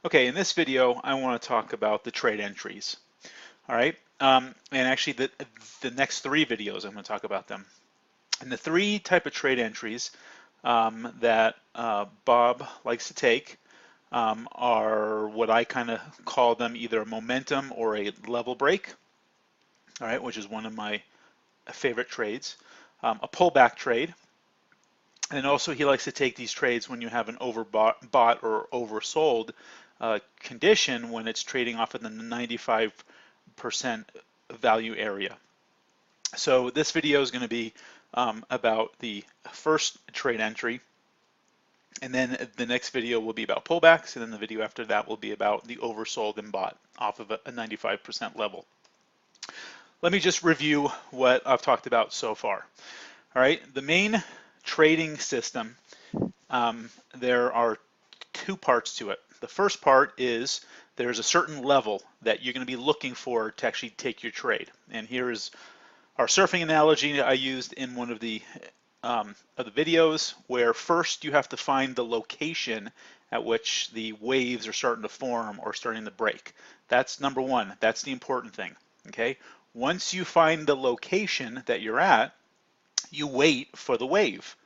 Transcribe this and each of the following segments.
Okay, in this video, I want to talk about the trade entries. All right, and actually the next three videos, I'm going to talk about them. And the three type of trade entries that Bob likes to take are what I kind of call them either a momentum or a level break. All right, which is one of my favorite trades. A pullback trade. And also he likes to take these trades when you have an overbought or oversold condition when it's trading off of the 95% value area. So this video is going to be about the first trade entry, and then the next video will be about pullbacks, and then the video after that will be about the oversold and bought off of a 95% level. Let me just review what I've talked about so far. All right, the main trading system, there are two parts to it. The first part is there's a certain level that you're going to be looking for to actually take your trade. And here is our surfing analogy I used in one of the videos, where first you have to find the location at which the waves are starting to form or starting to break. That's number one. That's the important thing. Okay. Once you find the location that you're at, you wait for the wave.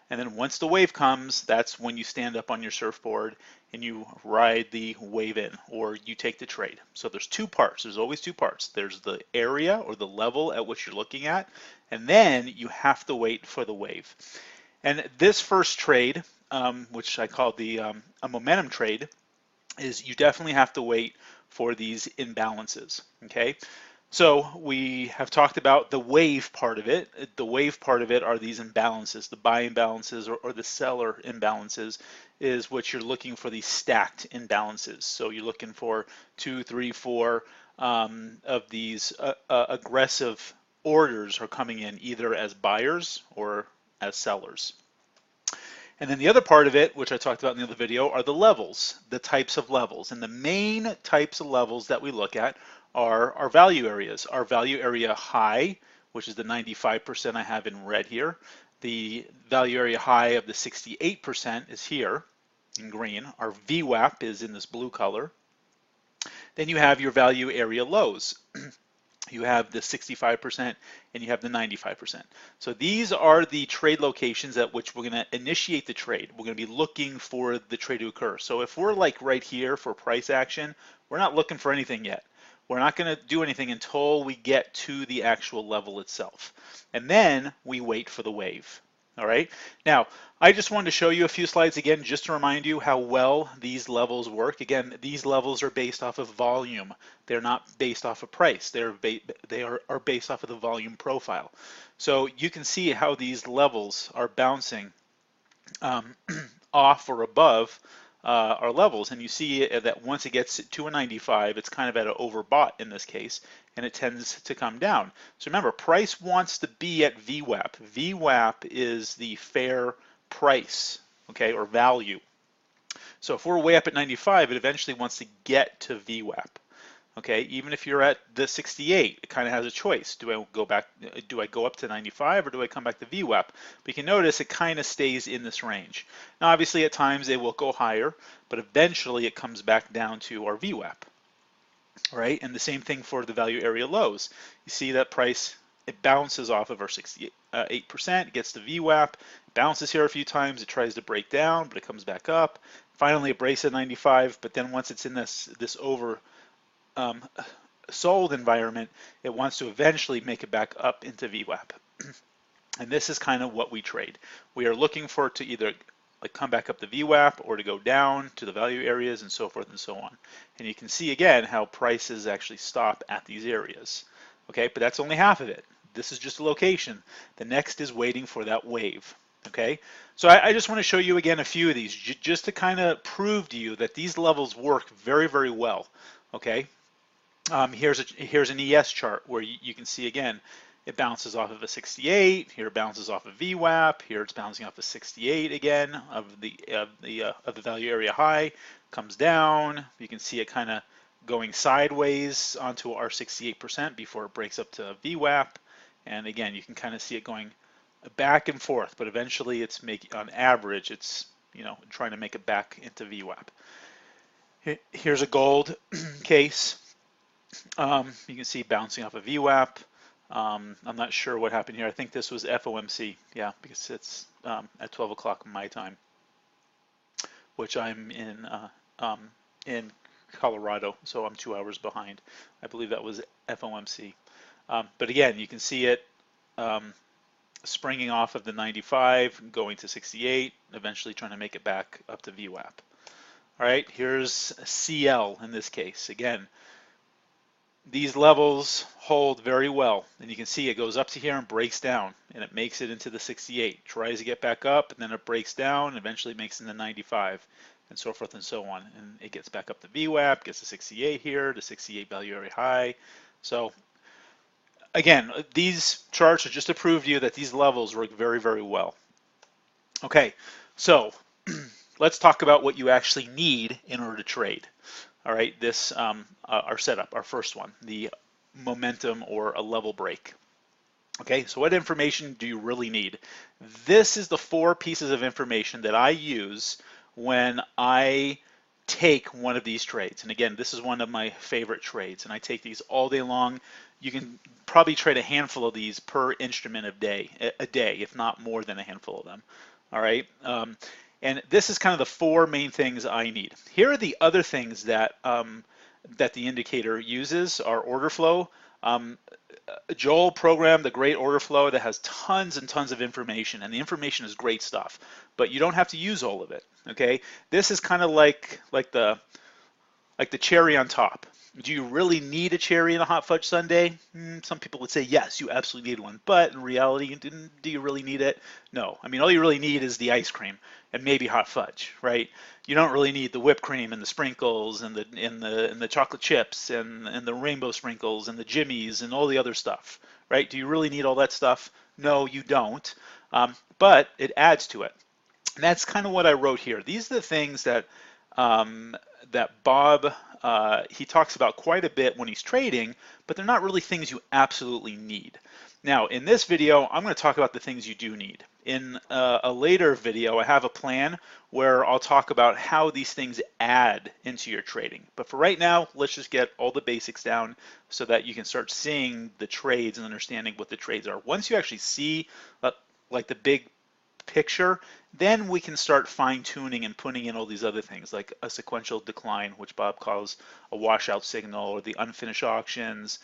And then once the wave comes, that's when you stand up on your surfboard and you ride the wave in, or you take the trade. So there's two parts. There's always two parts. There's the area or the level at which you're looking at, and then you have to wait for the wave. And this first trade, which I call a momentum trade, is you definitely have to wait for these imbalances. Okay. So we have talked about the wave part of it. The wave part of it are these imbalances, the buy imbalances or the seller imbalances is what you're looking for, these stacked imbalances. So you're looking for 2, 3, 4 of these aggressive orders are coming in either as buyers or as sellers. And then the other part of it, which I talked about in the other video, are the levels, the types of levels. And the main types of levels that we look at are our value areas. Our value area high, which is the 95% I have in red here. The value area high of the 68% is here in green. Our VWAP is in this blue color. Then you have your value area lows. You have the 65% and you have the 95%. So these are the trade locations at which we're going to initiate the trade. We're going to be looking for the trade to occur. So if we're like right here for price action, we're not looking for anything yet. We're not going to do anything until we get to the actual level itself. And then we wait for the wave. All right. Now, I just wanted to show you a few slides again, just to remind you how well these levels work. Again, these levels are based off of volume. They're not based off of price. They are based off of the volume profile. So you can see how these levels are bouncing off or above our levels, and you see that once it gets to a 95, it's kind of at an overbought in this case, and it tends to come down. So remember, price wants to be at VWAP. VWAP is the fair price, okay, or value. So if we're way up at 95, it eventually wants to get to VWAP. Okay, even if you're at the 68, it kind of has a choice. Do I go back? Do I go up to 95 or do I come back to VWAP? But you can notice it kind of stays in this range. Now, obviously, at times it will go higher, but eventually it comes back down to our VWAP. Right, and the same thing for the value area lows. You see that price, it bounces off of our 68%, it gets to VWAP, bounces here a few times, it tries to break down, but it comes back up. Finally, it breaks at 95, but then once it's in this over sold environment, it wants to eventually make it back up into VWAP. And this is kind of what we trade. We are looking for it to either like come back up to VWAP or to go down to the value areas and so forth and so on. And you can see again how prices actually stop at these areas. Okay, but that's only half of it. This is just a location. The next is waiting for that wave. Okay, so I just want to show you again a few of these just to kind of prove to you that these levels work very, very well. Okay, here's an ES chart where you can see again, it bounces off of a 68. Here it bounces off of VWAP. Here it's bouncing off of 68 again of the value area high. Comes down. You can see it kind of going sideways onto our 68% before it breaks up to VWAP. And again, you can kind of see it going back and forth, but eventually it's making, on average, it's trying to make it back into VWAP. Here's a gold case. You can see bouncing off a VWAP. I'm not sure what happened here. I think this was FOMC, yeah, because it's at 12 o'clock my time, which I'm in Colorado, so I'm 2 hours behind. I believe that was FOMC. But again, you can see it springing off of the 95, going to 68, eventually trying to make it back up to VWAP. All right, here's CL in this case. Again, these levels hold very well, and you can see it goes up to here and breaks down, and it makes it into the 68, tries to get back up, and then it breaks down, and eventually makes it in the 95, and so forth and so on. And it gets back up to VWAP, gets to 68 here, the 68 value very high. So again, these charts are just to prove to you that these levels work very, very well. Okay, so let's talk about what you actually need in order to trade. All right, this our setup, our first one, the momentum or a level break. Okay, so what information do you really need? This is the 4 pieces of information that I use when I take one of these trades. And again, this is one of my favorite trades, and I take these all day long. You can probably trade a handful of these per instrument a day, if not more than a handful of them. All right. And this is kind of the 4 main things I need. Here are the other things that that the indicator uses: our order flow. Joel programmed the great order flow that has tons and tons of information, and the information is great stuff, but you don't have to use all of it. Okay, this is kind of like the cherry on top. Do you really need a cherry in a hot fudge sundae? Some people would say yes, you absolutely need one, but in reality, do you really need it? No. I mean, all you really need is the ice cream and maybe hot fudge, right? You don't really need the whipped cream and the sprinkles and the chocolate chips and the rainbow sprinkles and the jimmies and all the other stuff, right? Do you really need all that stuff? No, you don't. But it adds to it. And that's kind of what I wrote here. These are the things that that Bob he talks about quite a bit when he's trading, but they're not really things you absolutely need. Now, in this video, I'm going to talk about the things you do need. In a later video, I have a plan where I'll talk about how these things add into your trading. But for right now, let's just get all the basics down so that you can start seeing the trades and understanding what the trades are. Once you actually see like the big picture, then we can start fine-tuning and putting in all these other things like a sequential decline, which Bob calls a washout signal, or the unfinished auctions,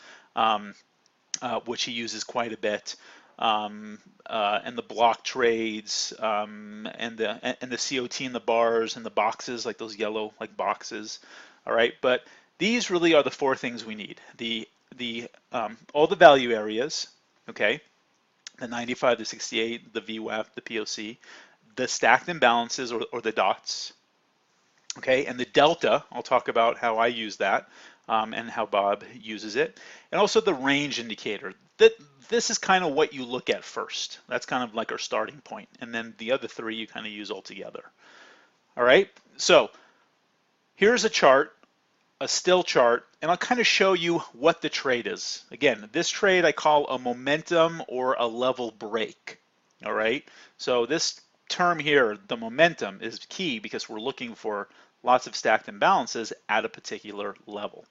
which he uses quite a bit, and the block trades, and the COT in the bars and the boxes, like those yellow like boxes. All right, but these really are the 4 things we need: all the value areas, okay, the 95, the 68, the VWAP, the POC, the stacked imbalances or the dots, okay, and the delta. I'll talk about how I use that and how Bob uses it, and also the range indicator. This is kind of what you look at first. That's kind of like our starting point, and then the other 3 you kind of use all together. All right, so here's a chart, a still chart, and I'll kind of show you what the trade is. Again, this trade I call a momentum or a level break. All right, so this term here, the momentum, is key because we're looking for lots of stacked imbalances at a particular level.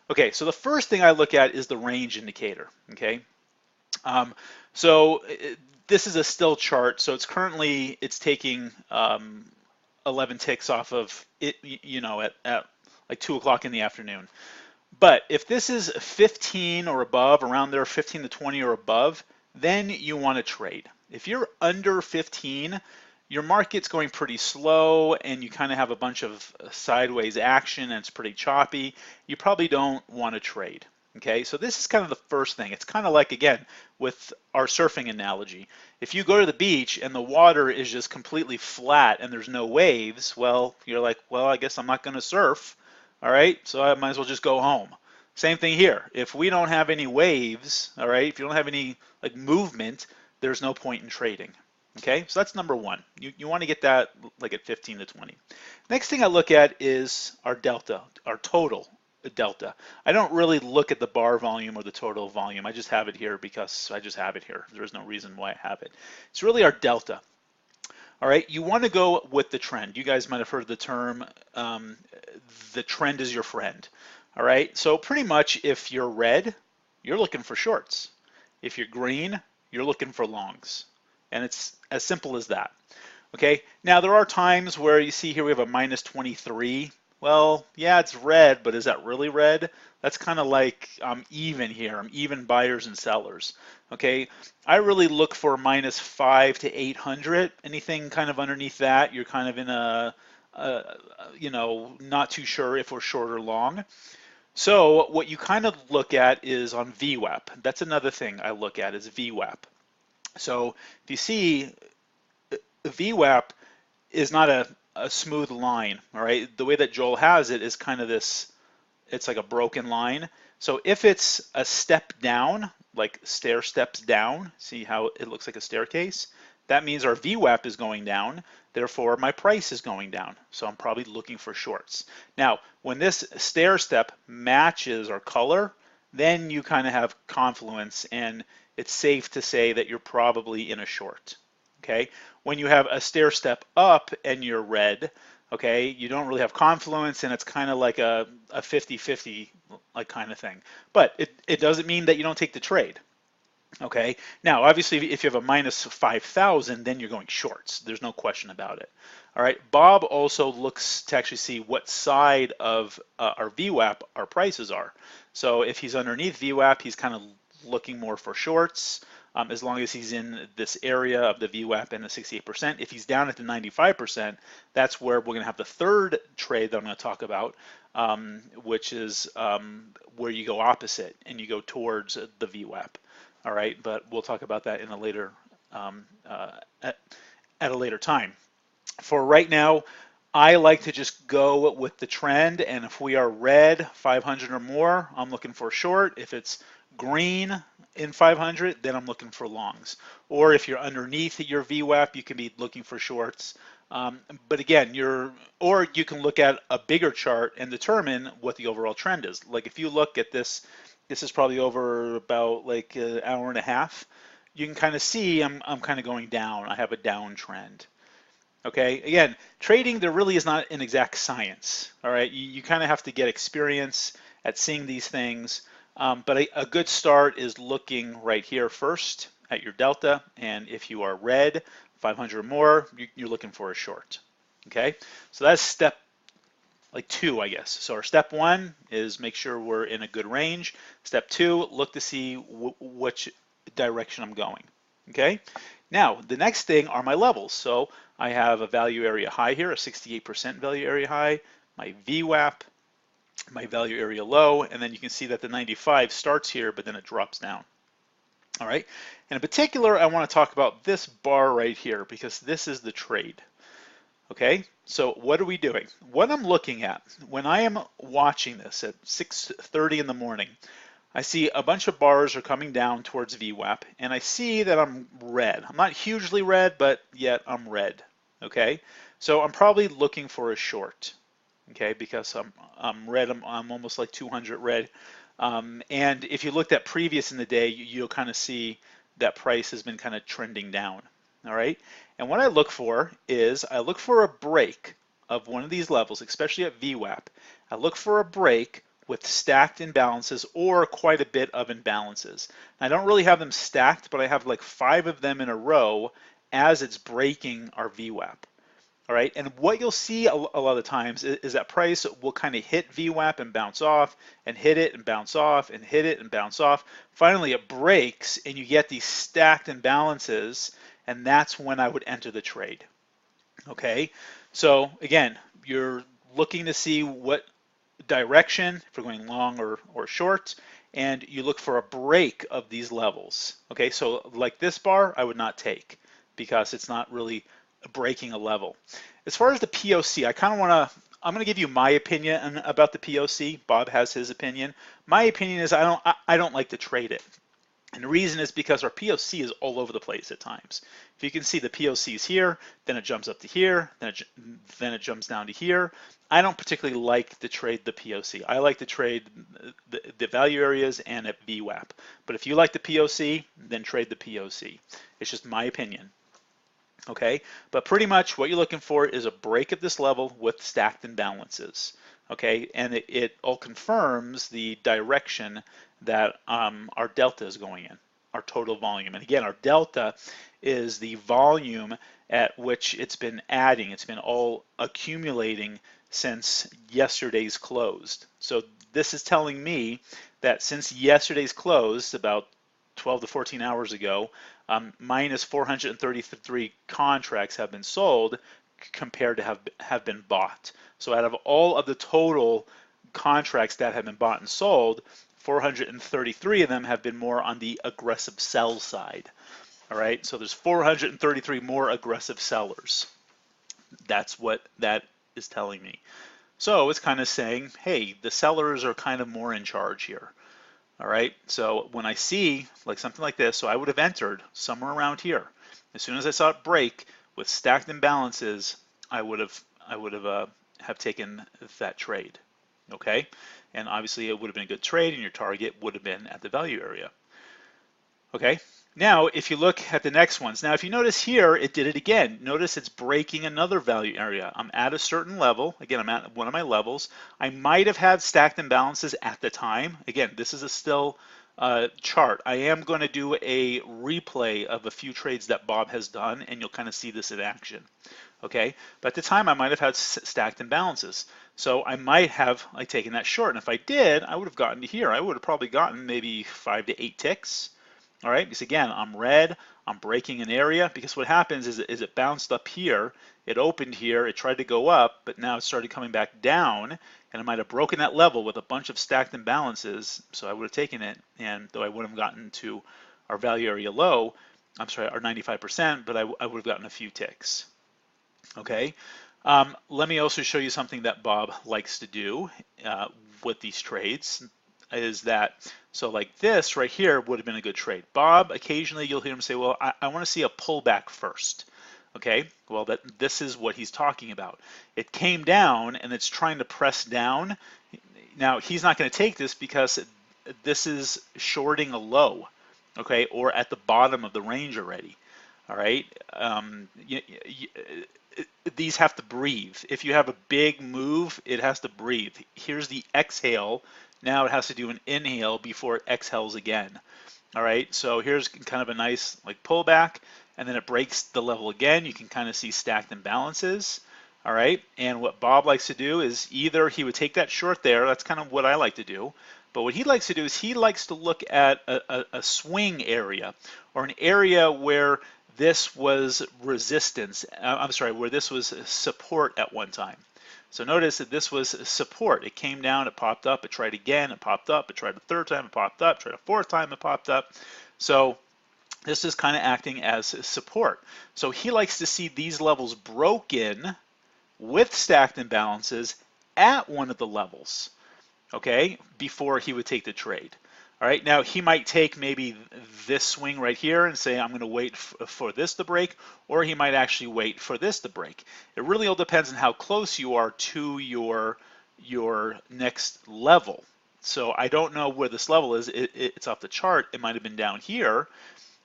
Okay, so the first thing I look at is the range indicator. Okay, this is a still chart, so it's taking 11 ticks off of it, at like 2 o'clock in the afternoon. But if this is 15 or above, around there, 15 to 20 or above, then you want to trade. If you're under 15, your market's going pretty slow and you kind of have a bunch of sideways action and it's pretty choppy, you probably don't want to trade. Okay, so this is kind of the first thing. It's kind of like, again, with our surfing analogy. If you go to the beach and the water is just completely flat and there's no waves, well, you're like, well, I guess I'm not going to surf. All right, so I might as well just go home. Same thing here. If we don't have any waves, all right, if you don't have any like movement, there's no point in trading. Okay, so that's number 1. You want to get that like at 15 to 20. Next thing I look at is our delta, our total delta. I don't really look at the bar volume or the total volume. I just have it here because I just have it here. There's no reason why I have it. It's really our delta. All right, you want to go with the trend. You guys might have heard the term the trend is your friend. All right, so pretty much if you're red, you're looking for shorts. If you're green, you're looking for longs. And it's as simple as that. Okay, now there are times where you see here we have a minus 23. Well, yeah, it's red, but is that really red? That's kind of like I'm even here. I'm even buyers and sellers. Okay, I really look for minus 5 to 800. Anything kind of underneath that, you're kind of in you know, not too sure if we're short or long. So what you kind of look at is on VWAP. That's another thing I look at is VWAP. So if you see, VWAP is not a smooth line, all right? The way that Joel has it is kind of this, it's like a broken line. So if it's a step down, like stair steps down, see how it looks like a staircase? That means our VWAP is going down, therefore my price is going down. So I'm probably looking for shorts. Now, when this stair step matches our color, then you kind of have confluence and it's safe to say that you're probably in a short. Okay, when you have a stair step up and you're red, okay, you don't really have confluence and it's kind of like a 50-50 like kind of thing. But it doesn't mean that you don't take the trade. Okay, now obviously if you have a minus 5,000, then you're going shorts. There's no question about it. All right, Bob also looks to actually see what side of our VWAP our prices are. So if he's underneath VWAP, he's kind of looking more for shorts. As long as he's in this area of the VWAP and the 68%. If he's down at the 95%, that's where we're going to have the third trade that I'm going to talk about, which is where you go opposite and you go towards the VWAP. All right, but we'll talk about that in a later at a later time. For right now, I like to just go with the trend, and if we are red 500 or more, I'm looking for a short. If it's green in 500, then I'm looking for longs. Or if you're underneath your VWAP, you can be looking for shorts. But again, or you can look at a bigger chart and determine what the overall trend is. Like if you look at this, this is probably over about like an hour and a half. You can kind of see I'm kind of going down. I have a downtrend. Okay, again, trading, there really is not an exact science. All right, you kind of have to get experience at seeing these things. But a good start is looking right here first at your delta, and if you are red, 500 or more, you're looking for a short. Okay, so that's step like 2, I guess. So our step 1 is make sure we're in a good range. Step 2, look to see which direction I'm going. Okay, now the next thing are my levels. So I have a value area high here, a 68% value area high, my VWAP, my value area low, and then you can see that the 95 starts here, but then it drops down. All right, and in particular, I want to talk about this bar right here because this is the trade. Okay, so what are we doing? What I'm looking at when I am watching this at 6:30 in the morning, I see a bunch of bars are coming down towards VWAP, and I see that I'm red. I'm not hugely red, but yet I'm red. Okay, so I'm probably looking for a short. Okay, because I'm red. I'm almost like 200 red. And if you looked at previous in the day, you'll kind of see that price has been kind of trending down. All right, and what I look for is I look for a break of one of these levels, especially at VWAP. I look for a break with stacked imbalances or quite a bit of imbalances. I don't really have them stacked, but I have like 5 of them in a row as it's breaking our VWAP. All right, and what you'll see a lot of times is that price will kind of hit VWAP and bounce off, and hit it and bounce off, and hit it and bounce off. Finally, it breaks, and you get these stacked imbalances, and that's when I would enter the trade. Okay, so again, you're looking to see what direction, if we're going long or short, and you look for a break of these levels. Okay, so like this bar, I would not take because it's not really breaking a level. As far as the POC, I'm going to give you my opinion about the POC. Bob has his opinion. My opinion is I don't like to trade it. And the reason is because our POC is all over the place at times. If you can see the POC is here, then it jumps up to here, then it jumps down to here. I don't particularly like to trade the POC. I like to trade the value areas and at VWAP. But if you like the POC, then trade the POC. It's just my opinion. Okay, but pretty much what you're looking for is a break at this level with stacked imbalances. okay? And it all confirms the direction that our delta is going in, our total volume. And again, our delta is the volume at which it's been adding. It's been all accumulating since yesterday's closed. So this is telling me that since yesterday's closed, about 12 to 14 hours ago, minus 433 contracts have been sold compared to have been bought. So out of all of the total contracts that have been bought and sold, 433 of them have been more on the aggressive sell side. All right, so there's 433 more aggressive sellers. That's what that is telling me. So it's kind of saying, hey, the sellers are kind of more in charge here. All right, so when I see like something like this, so I would have entered somewhere around here. As soon as I saw it break with stacked imbalances, I would have taken that trade. Okay, and obviously it would have been a good trade, and your target would have been at the value area. Okay, now if you look at the next ones, now if you notice here, it did it again. Notice it's breaking another value area. I'm at a certain level. Again, I'm at one of my levels. I might have had stacked imbalances at the time. Again, this is a still chart. I am going to do a replay of a few trades that Bob has done, and you'll kind of see this in action. Okay, but at the time I might have had stacked imbalances. So I might have taken that short, and if I did, I would have gotten to here. I would have probably gotten maybe 5 to 8 ticks. All right, because again, I'm red, I'm breaking an area, because what happens is it bounced up here, it opened here, it tried to go up, but now it started coming back down, and it might have broken that level with a bunch of stacked imbalances, so I would have taken it, and though I wouldn't have gotten to our value area low, I'm sorry, our 95%, but I would have gotten a few ticks. Okay, let me also show you something that Bob likes to do with these trades. Is that, so like this right here would have been a good trade. Bob, occasionally you'll hear him say, well, I want to see a pullback first. Okay, well, this is what he's talking about. It came down and it's trying to press down. Now, he's not going to take this because this is shorting a low, okay, or at the bottom of the range already. All right, these have to breathe. If you have a big move, it has to breathe. Here's the exhale. Now it has to do an inhale before it exhales again. All right, so here's kind of a nice like pullback, and then it breaks the level again. You can kind of see stacked imbalances. All right, and what Bob likes to do is either he would take that short there. That's kind of what I like to do. But what he likes to do is he likes to look at a swing area, or an area where this was resistance. I'm sorry, where this was support at one time. So notice that this was support. It came down, it popped up, it tried again, it popped up, it tried a third time, it popped up, tried a fourth time, it popped up. So this is kind of acting as support. So he likes to see these levels broken with stacked imbalances at one of the levels, okay, before he would take the trade. All right, now he might take maybe this swing right here and say, I'm going to wait for this to break, or he might actually wait for this to break. It really all depends on how close you are to your next level. So I don't know where this level is. It's off the chart. It might have been down here.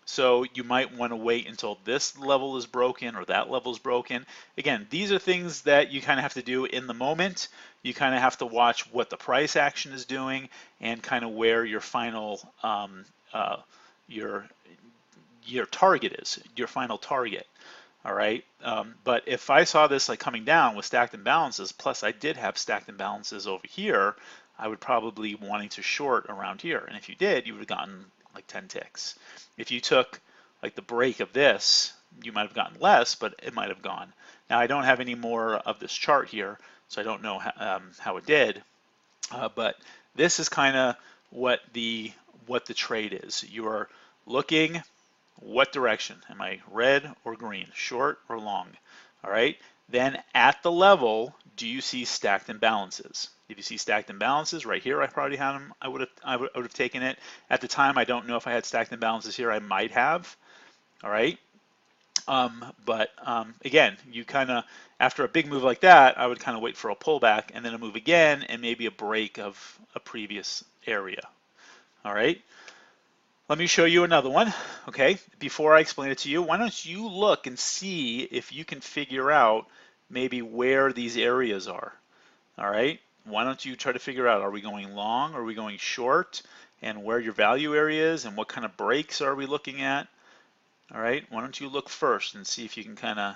So you might want to wait until this level is broken or that level is broken. Again, these are things that you kind of have to do in the moment. You kind of have to watch what the price action is doing and kind of where your final your target is, your final target. All right, but if I saw this like coming down with stacked imbalances, plus I did have stacked imbalances over here, I would probably wanting to short around here. And if you did, you would have gotten like 10 ticks. If you took like the break of this, you might have gotten less, but it might have gone. Now I don't have any more of this chart here, so I don't know how it did, but this is kind of what the trade is. You are looking what direction. Am I red or green, short or long? All right. Then at the level, do you see stacked imbalances? If you see stacked imbalances right here, I probably had them. I would have taken it. At the time, I don't know if I had stacked imbalances here. I might have. All right. But again, you kind of, after a big move like that, I would kind of wait for a pullback and then a move again and maybe a break of a previous area. All right. Let me show you another one, okay? Before I explain it to you, why don't you look and see if you can figure out maybe where these areas are, all right? why don't you try to figure out, are we going long, are we going short, and where your value area is, and what kind of breaks are we looking at? All right, why don't you look first and see if you can kind of,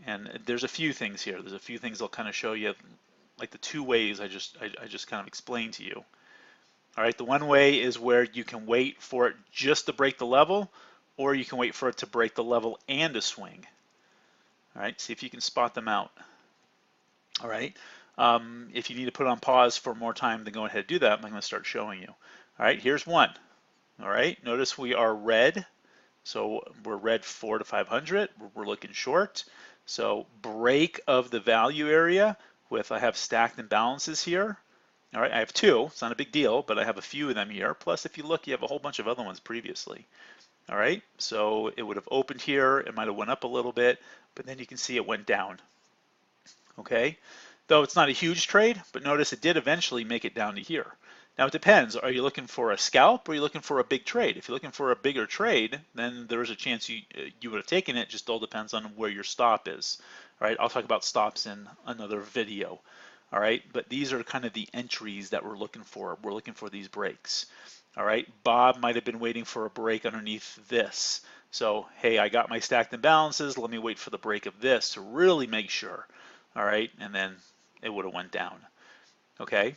and there's a few things here. There's a few things I'll kind of show you, like the two ways I just kind of explained to you. All right, the one way is where you can wait for it just to break the level, or you can wait for it to break the level and a swing. All right, see if you can spot them out. All right, if you need to put on pause for more time, then go ahead and do that. I'm going to start showing you. All right, here's one. All right, notice we are red. So we're red 4 to 500. We're looking short. So break of the value area with, I have stacked imbalances here. All right, I have two. It's not a big deal, but I have a few of them here. Plus, if you look, you have a whole bunch of other ones previously. All right, so it would have opened here. It might have went up a little bit, but then you can see it went down. Okay, though it's not a huge trade, but notice it did eventually make it down to here. Now it depends. Are you looking for a scalp or are you looking for a big trade? If you're looking for a bigger trade, then there is a chance you would have taken it. Just all depends on where your stop is. All right, I'll talk about stops in another video. All right, but these are kind of the entries that we're looking for. We're looking for these breaks. All right, Bob might have been waiting for a break underneath this. So, hey, I got my stacked imbalances. Let me wait for the break of this to really make sure. All right, and then it would have went down. Okay.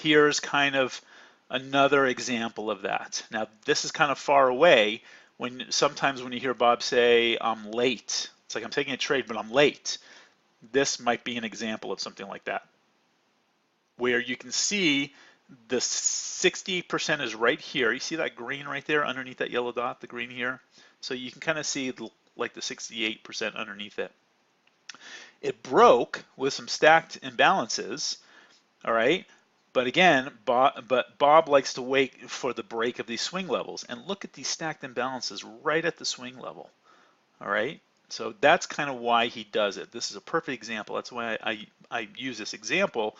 Here's kind of another example of that. Now, this is kind of far away. Sometimes when you hear Bob say, I'm late, it's like I'm taking a trade, but I'm late. This might be an example of something like that, where you can see the 60% is right here. You see that green right there underneath that yellow dot, the green here? So you can kind of see like the 68% underneath it. It broke with some stacked imbalances. All right, but again, Bob likes to wait for the break of these swing levels, and look at these stacked imbalances right at the swing level. All right, so that's kind of why he does it. This is a perfect example. That's why I use this example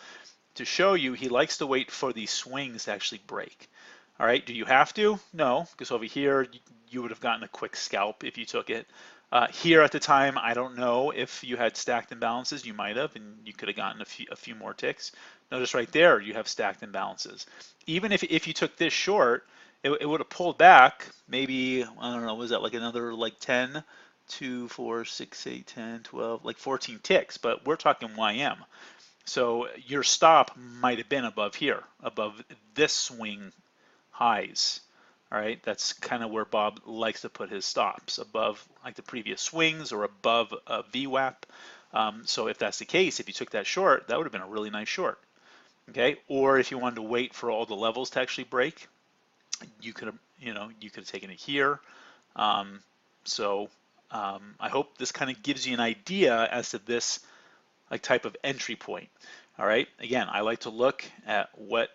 to show you he likes to wait for these swings to actually break. All right, do you have to? No, because over here you would have gotten a quick scalp if you took it. Here at the time, I don't know if you had stacked imbalances. You might have, and you could have gotten a few more ticks. Notice right there, you have stacked imbalances. Even if you took this short, it would have pulled back maybe, I don't know, was that like another like 10, 2, 4, 6, 8, 10, 12, like 14 ticks, but we're talking YM. So your stop might have been above here, above this swing highs. All right, that's kind of where Bob likes to put his stops, above like the previous swings or above a VWAP. So if that's the case, if you took that short, that would have been a really nice short. Okay, or if you wanted to wait for all the levels to actually break, you could have, you could have taken it here. I hope this kind of gives you an idea as to this like type of entry point. All right, again, I like to look at what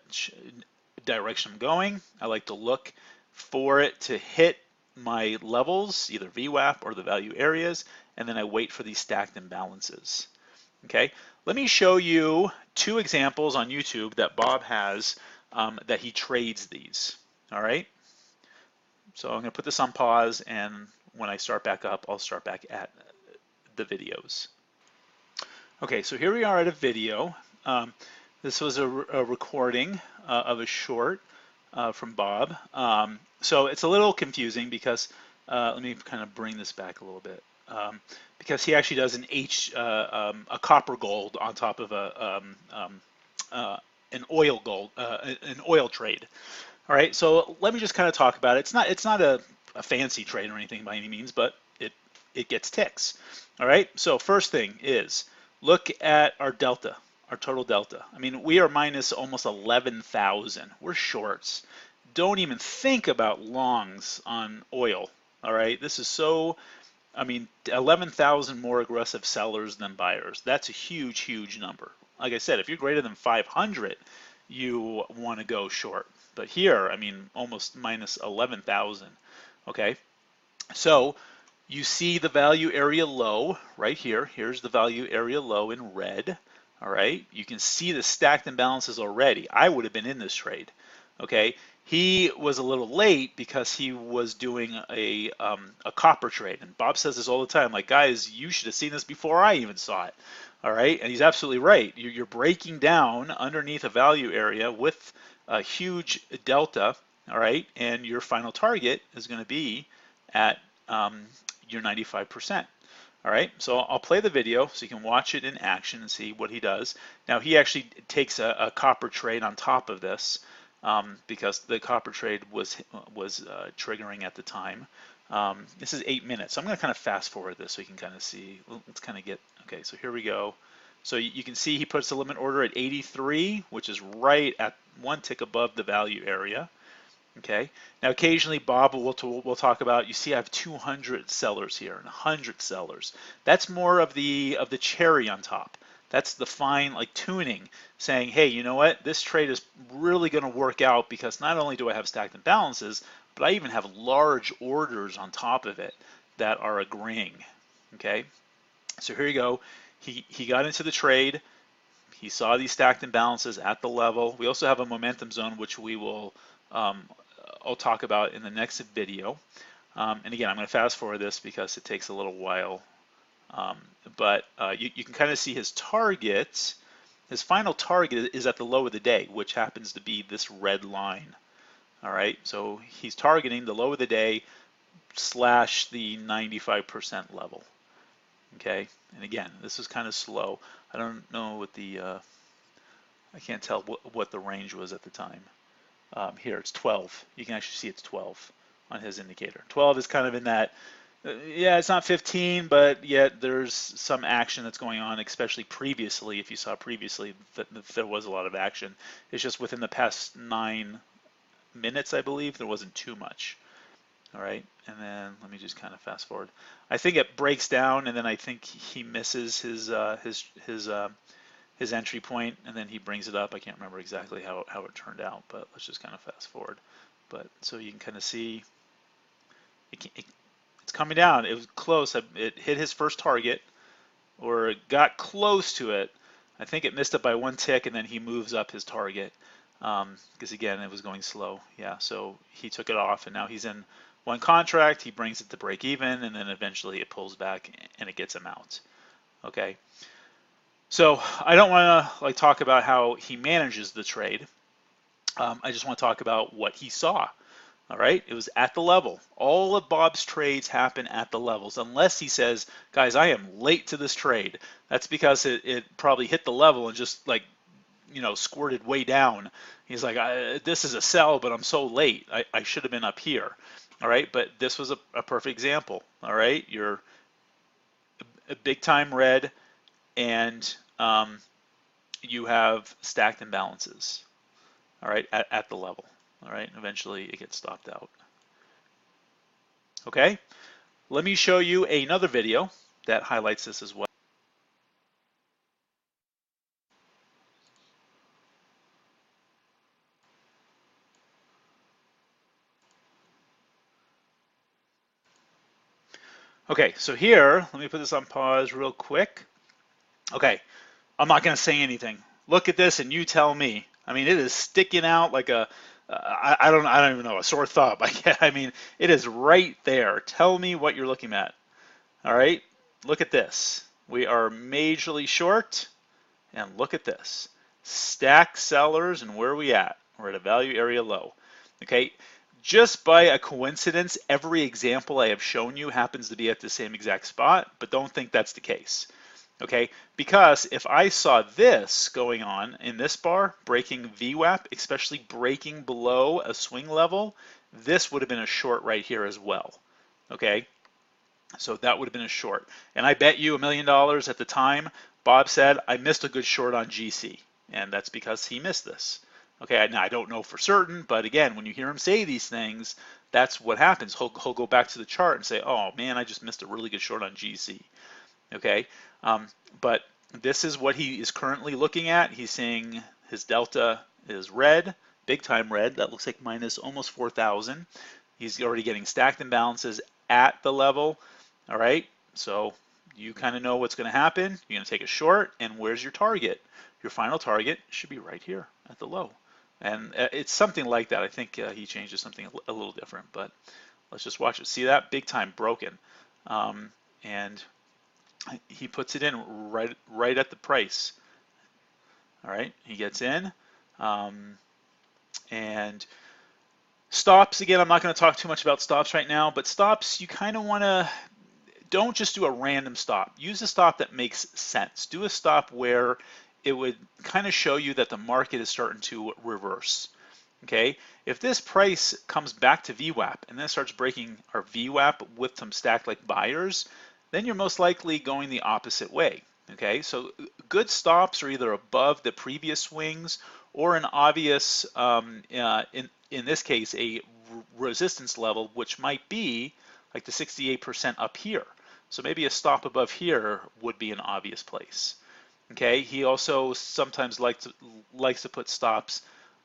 direction I'm going. I like to look for it to hit my levels, either VWAP or the value areas, and then I wait for these stacked imbalances. Okay, let me show you two examples on YouTube that Bob has that he trades these. All right, so I'm going to put this on pause, and when I start back up, I'll start back at the videos. Okay, so here we are at a video. This was a recording of a short from Bob. So it's a little confusing because, let me kind of bring this back a little bit, because he actually does a copper gold on top of an oil gold, an oil trade. All right, so let me just kind of talk about it. It's not a fancy trade or anything by any means, but it gets ticks. All right, so first thing is look at our delta. Our total delta. I mean, we are minus almost 11,000. We're shorts. Don't even think about longs on oil. All right, this is so, I mean, 11,000 more aggressive sellers than buyers. That's a huge, huge number. Like I said, if you're greater than 500, you want to go short. But here, I mean, almost minus 11,000. Okay, so you see the value area low right here. Here's the value area low in red. All right, you can see the stacked imbalances already. I would have been in this trade. Okay, he was a little late because he was doing a copper trade, and Bob says this all the time. Like, guys, you should have seen this before I even saw it. All right, and he's absolutely right. You're breaking down underneath a value area with a huge delta, all right, and your final target is going to be at your 95%. All right, so I'll play the video so you can watch it in action and see what he does. Now he actually takes a copper trade on top of this because the copper trade was triggering at the time. This is 8 minutes, so I'm going to kind of fast forward this so you can kind of see. Let's kind of get, okay, so here we go. So you can see he puts the limit order at 83, which is right at one tick above the value area. Okay. Now, occasionally, Bob will talk about. You see, I have 200 sellers here and 100 sellers. That's more of the cherry on top. That's the fine like tuning, saying, hey, you know what? This trade is really going to work out because not only do I have stacked imbalances, but I even have large orders on top of it that are agreeing. Okay. So here you go. He got into the trade. He saw these stacked imbalances at the level. We also have a momentum zone, which we will I'll talk about in the next video. And again, I'm going to fast forward this because it takes a little while. But you can kind of see his target. His final target is at the low of the day, which happens to be this red line. All right, so he's targeting the low of the day slash the 95% level. Okay, and again, this is kind of slow. I don't know what the, I can't tell what the range was at the time. Here, it's 12. You can actually see it's 12 on his indicator. 12 is kind of in that, yeah, it's not 15, but yet there's some action that's going on, especially previously. If you saw previously that there was a lot of action. It's just within the past 9 minutes, I believe, there wasn't too much. All right, and then let me just kind of fast forward. I think it breaks down, and then I think he misses his entry point, and then he brings it up. I can't remember exactly how it turned out, but let's just kind of fast forward. But so you can kind of see it's coming down. It was close. It hit his first target, or it got close to it. I think it missed it by 1 tick, and then he moves up his target because again it was going slow. Yeah, so he took it off, and now he's in one contract. He brings it to break even, and then eventually it pulls back and it gets him out. Okay. So I don't want to like talk about how he manages the trade. I just want to talk about what he saw. All right, it was at the level. All of Bob's trades happen at the levels, unless he says, guys, I am late to this trade. That's because it probably hit the level and just like, you know, squirted way down. He's like, this is a sell, but I'm so late. I should have been up here. All right, but this was a perfect example. All right, you're a big time red, and you have stacked imbalances. All right, at the level. All right, eventually it gets stopped out. Okay, let me show you another video that highlights this as well. Okay, so here, let me put this on pause real quick. Okay, I'm not going to say anything. Look at this and you tell me. I mean, it is sticking out like a, I don't even know, a sore thumb. I mean, it is right there. Tell me what you're looking at. All right, look at this. We are majorly short, and look at this. Stack sellers, and where are we at? We're at a value area low. Okay, just by a coincidence, every example I have shown you happens to be at the same exact spot, but don't think that's the case. Okay, because if I saw this going on in this bar, breaking VWAP, especially breaking below a swing level, this would have been a short right here as well. Okay, so that would have been a short. And I bet you $1 million at the time, Bob said, I missed a good short on GC. And that's because he missed this. Okay, now I don't know for certain, but again, when you hear him say these things, that's what happens. He'll go back to the chart and say, oh man, I just missed a really good short on GC. Okay, but this is what he is currently looking at. He's saying his delta is red, big time red. That looks like minus almost 4,000. He's already getting stacked imbalances at the level. All right, so you kind of know what's going to happen. You're going to take a short, and where's your target? Your final target should be right here at the low. And it's something like that. I think he changes something a little different, but let's just watch it. See that? Big time broken. And he puts it in right at the price. All right, he gets in, and stops, again, I'm not going to talk too much about stops right now, but stops, you kind of want to, don't just do a random stop. Use a stop that makes sense. Do a stop where it would kind of show you that the market is starting to reverse. Okay, if this price comes back to VWAP and then starts breaking our VWAP with some stacked like buyers, then you're most likely going the opposite way. Okay, so good stops are either above the previous swings or an obvious, in this case, a resistance level, which might be like the 68% up here. So maybe a stop above here would be an obvious place. Okay, he also sometimes likes to put stops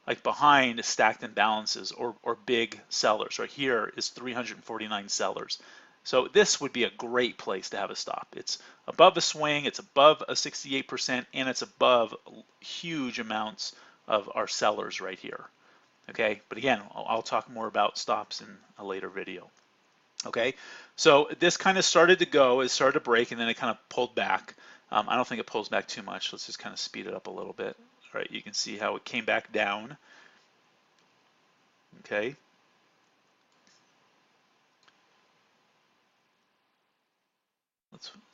like behind stacked imbalances or big sellers. Right here is 349 sellers. So this would be a great place to have a stop. It's above a swing, it's above a 68%, and it's above huge amounts of our sellers right here. Okay, but again, I'll talk more about stops in a later video. Okay, so this kind of started to go, it started to break, and then it kind of pulled back. I don't think it pulls back too much. Let's just kind of speed it up a little bit. All right, you can see how it came back down. Okay.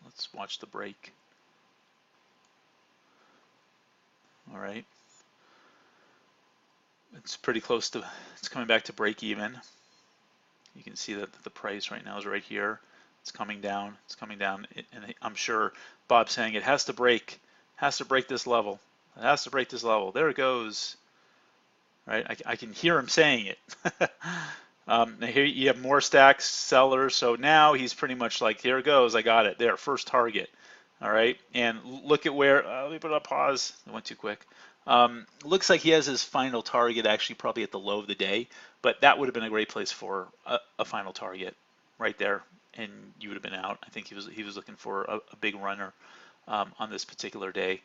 Let's watch the break. All right. It's pretty close to, it's coming back to break even. You can see that the price right now is right here. It's coming down, and I'm sure Bob's saying it has to break this level. It has to break this level. There it goes. Right, I can hear him saying it. Here you have more stacks, sellers. So now he's pretty much like, here it goes, I got it. There, first target. All right, and look at where, let me put a pause. I went too quick. Looks like he has his final target actually probably at the low of the day, but that would have been a great place for a final target right there, and you would have been out. I think he was looking for a big runner on this particular day.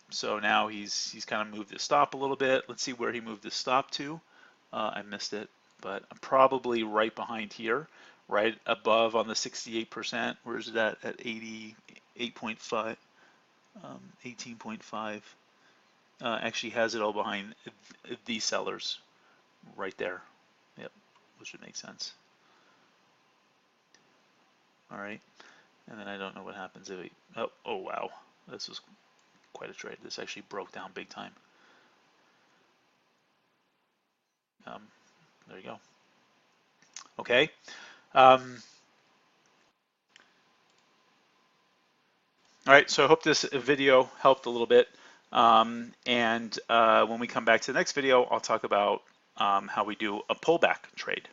So now he's kind of moved the stop a little bit. Let's see where he moved the stop to. I missed it, but I'm probably right behind here, right above on the 68%. Where is it at 88.5, 18.5. Actually has it all behind these sellers right there. Yep, which would make sense. All right, and then I don't know what happens if oh wow, this was quite a trade. This actually broke down big time. There you go. Okay. All right, so I hope this video helped a little bit. And when we come back to the next video, I'll talk about how we do a pullback trade.